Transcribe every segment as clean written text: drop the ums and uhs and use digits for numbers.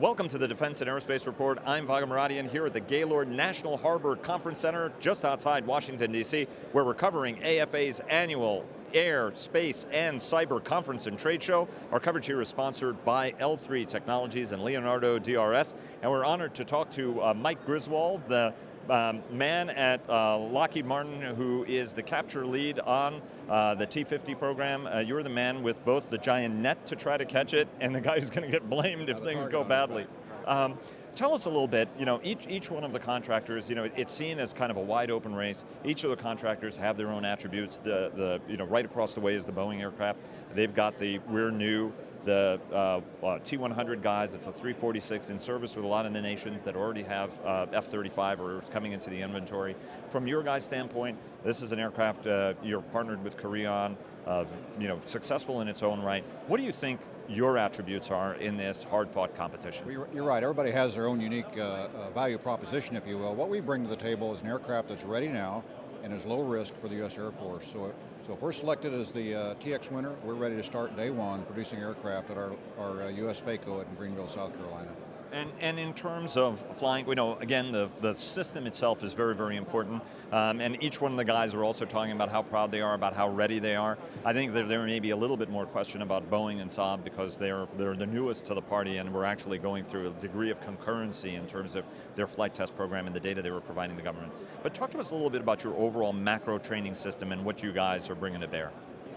Welcome to the Defense and Aerospace Report. I'm Vaga Muradian here at the Gaylord National Harbor Conference Center just outside Washington, D.C., where we're covering AFA's annual Air, Space, and Cyber Conference and Trade Show. Our coverage here is sponsored by L3 Technologies and Leonardo DRS, and we're honored to talk to Mike Griswold, the man at Lockheed Martin who is the capture lead on the T50 program. You're the man with both the giant net to try to catch it and the guy who's going to get blamed if things go badly. Tell us a little bit, each one of the contractors, it's seen as kind of a wide open race. Each of the contractors have their own attributes. Right across the way is the Boeing aircraft. They've got we're new, the T100 guys. It's a 346 in service with a lot of the nations that already have F-35 or is coming into the inventory. From your guys' standpoint, this is an aircraft you're partnered with Korea on, successful in its own right. What do you think your attributes are in this hard-fought competition? You're right, everybody has their own unique value proposition, if you will. What we bring to the table is an aircraft that's ready now and is low risk for the U.S. Air Force. So if we're selected as the TX winner, we're ready to start day one producing aircraft at our U.S. FACO in Greenville, South Carolina. And in terms of flying, again, the system itself is very, very important. And each one of the guys are also talking about how proud they are, about how ready they are. I think that there may be a little bit more question about Boeing and Saab because they're the newest to the party, and we're actually going through a degree of concurrency in terms of their flight test program and the data they were providing the government. But talk to us a little bit about your overall macro training system and what you guys are bringing to bear.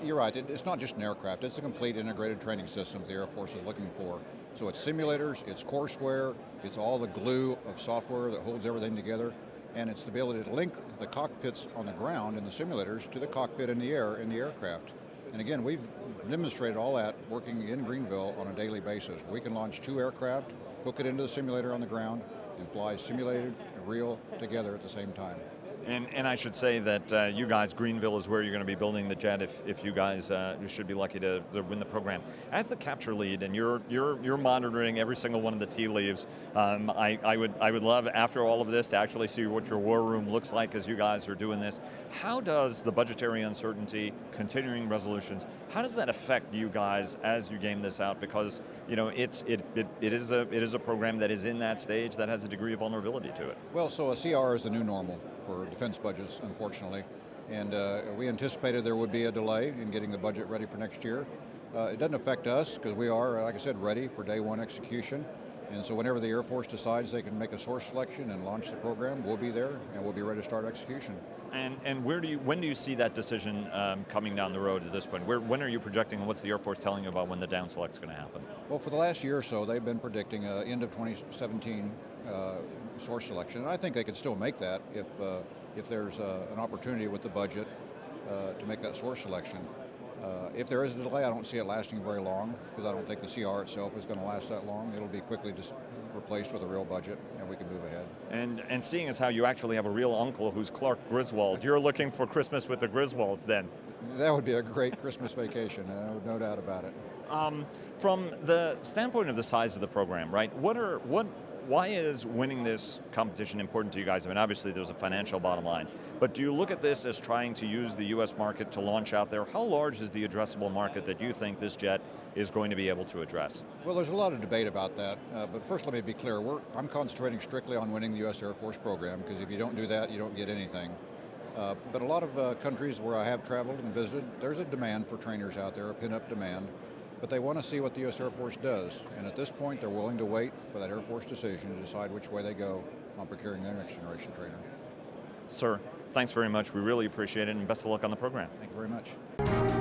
You're right, it's not just an aircraft, it's a complete integrated training system the Air Force is looking for. So it's simulators, it's courseware, it's all the glue of software that holds everything together, and it's the ability to link the cockpits on the ground in the simulators to the cockpit in the air in the aircraft. And again, we've demonstrated all that working in Greenville on a daily basis. We can launch 2 aircraft, hook it into the simulator on the ground, and fly simulated and real together at the same time. And I should say that you guys, Greenville is where you're going to be building the jet if you guys you should be lucky to win the program. As the capture lead, and you're monitoring every single one of the tea leaves, I would love after all of this to actually see what your war room looks like as you guys are doing this. How does the budgetary uncertainty, continuing resolutions, how does that affect you guys as you game this out? Because it is a program that is in that stage that has a degree of vulnerability to it. Well, so a CR is the new normal for defense budgets, unfortunately, and we anticipated there would be a delay in getting the budget ready for next year. It doesn't affect us because we are, like I said, ready for day one execution, and so whenever the Air Force decides they can make a source selection and launch the program, we'll be there and we'll be ready to start execution. And when do you see that decision coming down the road at this point? When are you projecting, and what's the Air Force telling you about when the down select's going to happen? Well, for the last year or so, they've been predicting end of 2017 source selection, and I think they could still make that if there's an opportunity with the budget to make that source selection. If there is a delay, I don't see it lasting very long because I don't think the CR itself is going to last that long. It'll be quickly just replaced with a real budget and we can move ahead. And seeing as how you actually have a real uncle who's Clark Griswold, you're looking for Christmas with the Griswolds then? That would be a great Christmas vacation, no doubt about it. From the standpoint of the size of the program, right? Why is winning this competition important to you guys? I mean, obviously there's a financial bottom line, but do you look at this as trying to use the U.S. market to launch out there? How large is the addressable market that you think this jet is going to be able to address? Well, there's a lot of debate about that, but first let me be clear. I'm concentrating strictly on winning the U.S. Air Force program, because if you don't do that, you don't get anything. But a lot of countries where I have traveled and visited, there's a demand for trainers out there, a pin-up demand. But they want to see what the U.S. Air Force does. And at this point, they're willing to wait for that Air Force decision to decide which way they go on procuring their next generation trainer. Sir, thanks very much. We really appreciate it, and best of luck on the program. Thank you very much.